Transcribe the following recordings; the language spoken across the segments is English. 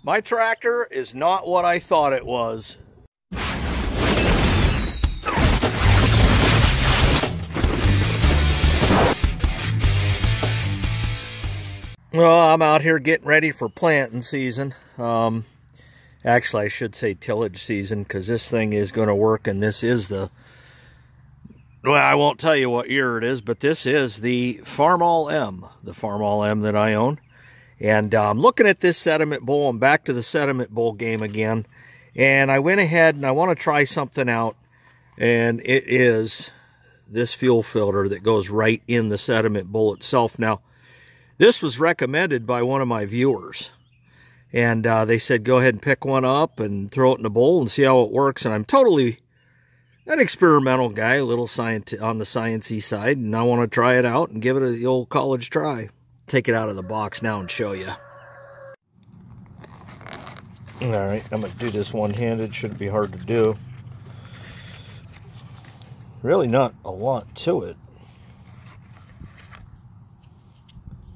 My tractor is not what I thought it was. Well, I'm out here getting ready for planting season. Actually, I should say tillage season, because this thing is going to work, and this is the... Well, I won't tell you what year it is, but this is the Farmall M, the Farmall M that I own. And I'm looking at this sediment bowl. I'm back to the sediment bowl game again. And I went ahead and I want to try something out. And it is this fuel filter that goes right in the sediment bowl itself. Now, this was recommended by one of my viewers. And they said, go ahead and pick one up and throw it in the bowl and see how it works. And I'm totally an experimental guy, a little on the sciencey side. And I want to try it out and give it the old college try. Take it out of the box now and show you. All right, I'm going to do this one-handed. Shouldn't be hard to do. Really not a lot to it.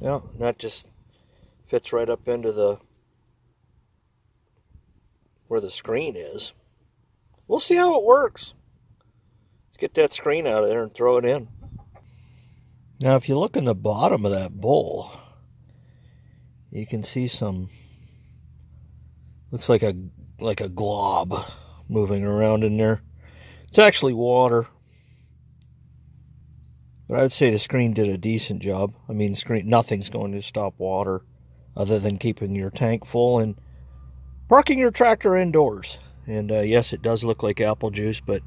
Yeah, that just fits right up into the where the screen is. We'll see how it works. Let's get that screen out of there and throw it in. Now, if you look in the bottom of that bowl, you can see some, looks like a glob moving around in there. It's actually water. But I would say the screen did a decent job. I mean, nothing's going to stop water other than keeping your tank full and parking your tractor indoors. And yes, it does look like apple juice, but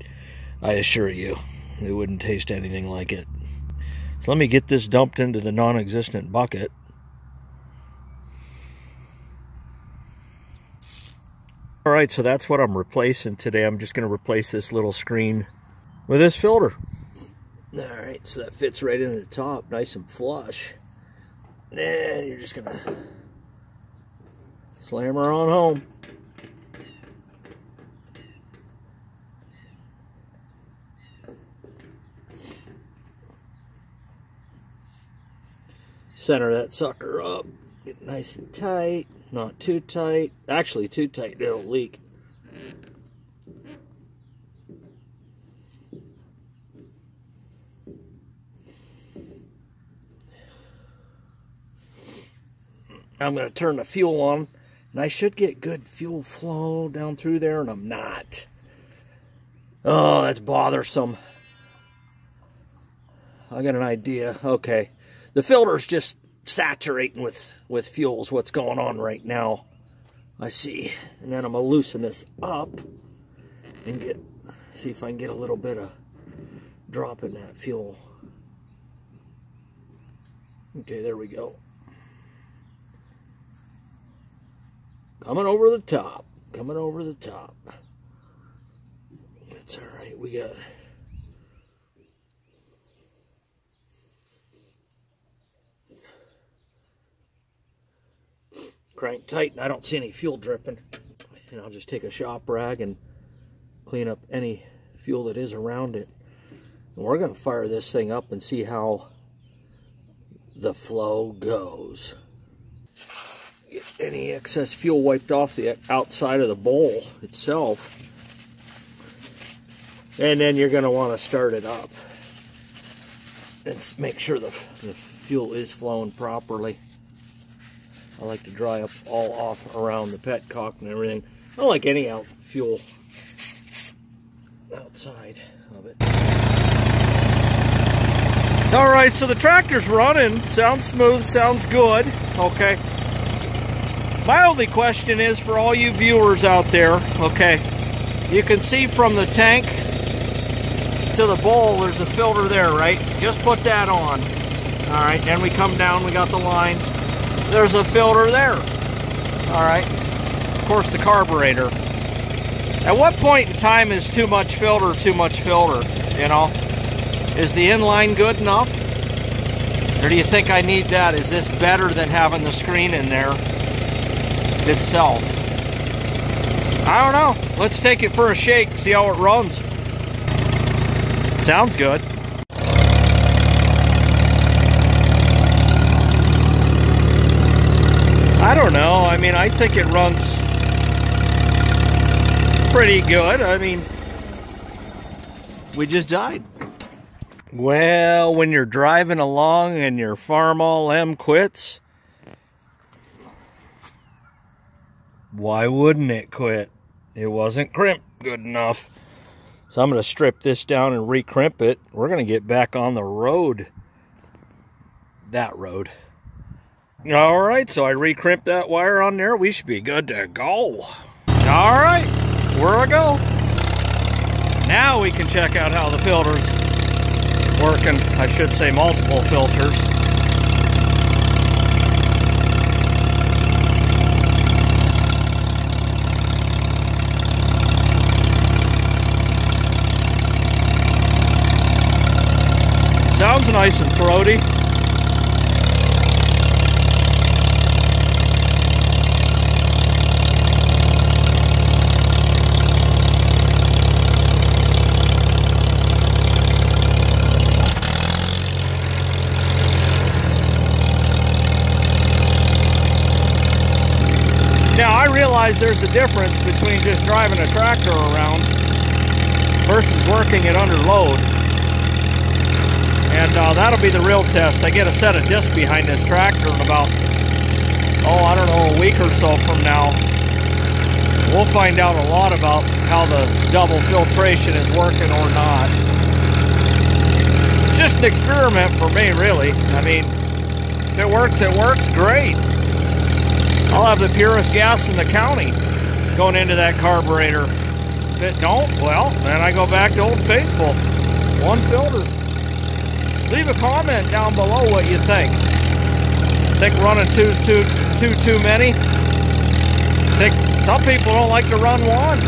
I assure you, it wouldn't taste anything like it. So let me get this dumped into the non-existent bucket. Alright, so that's what I'm replacing today. I'm just going to replace this little screen with this filter. Alright, so that fits right into the top, nice and flush. And you're just going to slam her on home. Center that sucker up, get nice and tight, not too tight. Actually, too tight, it'll leak. I'm going to turn the fuel on, and I should get good fuel flow down through there, and I'm not. Oh, that's bothersome. I got an idea. Okay. The filter's just saturating with fuels, what's going on right now. I see. And then I'm going to loosen this up and see if I can get a little bit of drop in that fuel. Okay, there we go. Coming over the top. Coming over the top. That's all right. We got... crank tight, and I don't see any fuel dripping. And I'll just take a shop rag and clean up any fuel that is around it. And we're going to fire this thing up and see how the flow goes. Get any excess fuel wiped off the outside of the bowl itself. And then you're going to want to start it up and make sure the fuel is flowing properly. I like to dry up all off around the petcock and everything. I don't like any fuel outside of it. Alright, so the tractor's running. Sounds smooth, sounds good. Okay. My only question is for all you viewers out there, okay, you can see from the tank to the bowl, there's a filter there, right? Just put that on. Alright, then we come down, we got the line. There's a filter there. Alright. Of course, the carburetor. At what point in time is too much filter, you know? Is the inline good enough? Or do you think I need that? Is this better than having the screen in there itself? I don't know. Let's take it for a shake, see how it runs. Sounds good. I don't know. I mean, I think it runs pretty good. I mean, we just died. Well, when you're driving along and your Farmall M quits, why wouldn't it quit? It wasn't crimped good enough. So I'm going to strip this down and re-crimp it. We're going to get back on the road. That road. Alright, so I re-crimped that wire on there. We should be good to go. Alright, where I go. Now we can check out how the filter's working. I should say multiple filters. Sounds nice and throaty. Now I realize there's a difference between just driving a tractor around versus working it under load. And that'll be the real test. I get a set of discs behind this tractor in about, I don't know, a week or so from now. We'll find out a lot about how the double filtration is working or not. It's just an experiment for me, really. I mean, if it works, great. I'll have the purest gas in the county going into that carburetor. If it don't, well, then I go back to Old Faithful. One filter. Leave a comment down below what you think. Think running two's too many? Think some people don't like to run one.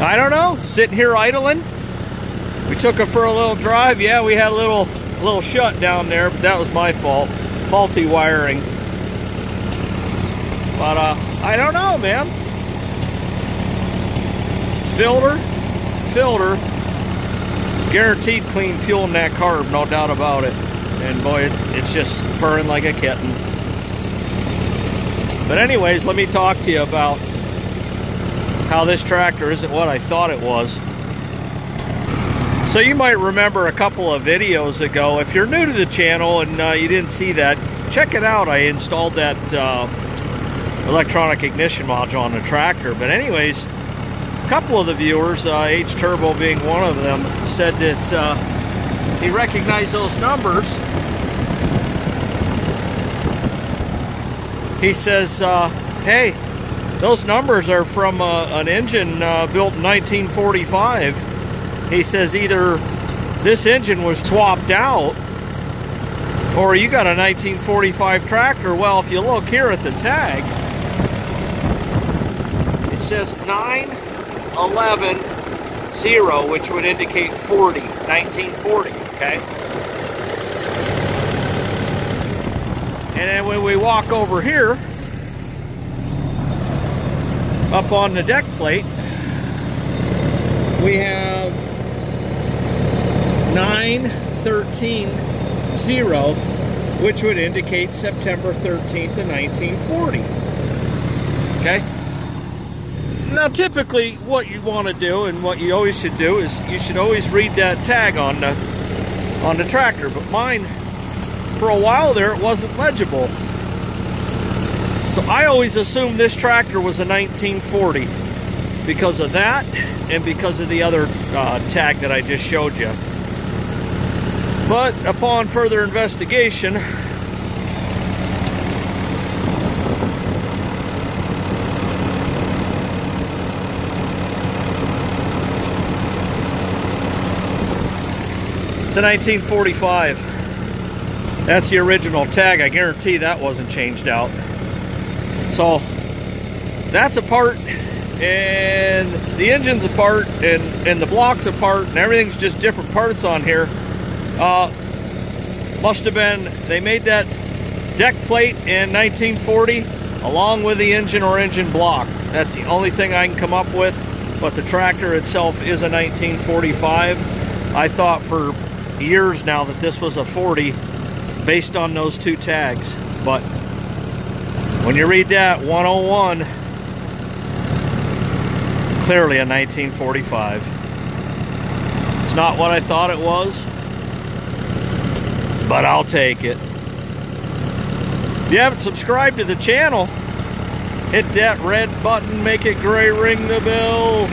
I don't know, sitting here idling. We took it for a little drive. Yeah, we had a little shut down there, but that was my fault. Faulty wiring. But I don't know, man. Filter, guaranteed clean fuel in that carb, no doubt about it. And boy, it's just purring like a kitten. But anyways, let me talk to you about how this tractor isn't what I thought it was. So you might remember a couple of videos ago, if you're new to the channel and you didn't see that, check it out. I installed that electronic ignition module on the tractor. But anyways, a couple of the viewers, H Turbo being one of them, said that he recognized those numbers. He says, hey, those numbers are from an engine built in 1945. He says either this engine was swapped out or you got a 1945 tractor. Well, if you look here at the tag, it says 9110, which would indicate 1940, okay? And then when we walk over here, up on the deck plate, we have 9130, which would indicate September 13th of 1940. Okay? Now typically what you want to do and what you always should do is you should always read that tag on the tractor, but mine, for a while there, it wasn't legible. So I always assumed this tractor was a 1940 because of that and because of the other tag that I just showed you. But upon further investigation, it's a 1945. That's the original tag. I guarantee that wasn't changed out. So that's apart, and the engine's apart, and the block's apart, and everything's just different parts on here. Must have been, they made that deck plate in 1940 along with the engine or engine block. That's the only thing I can come up with, but the tractor itself is a 1945. I thought for years now that this was a 40 based on those two tags. But when you read that, 101, clearly a 1945. It's not what I thought it was, but I'll take it. If you haven't subscribed to the channel, hit that red button, make it gray, ring the bell.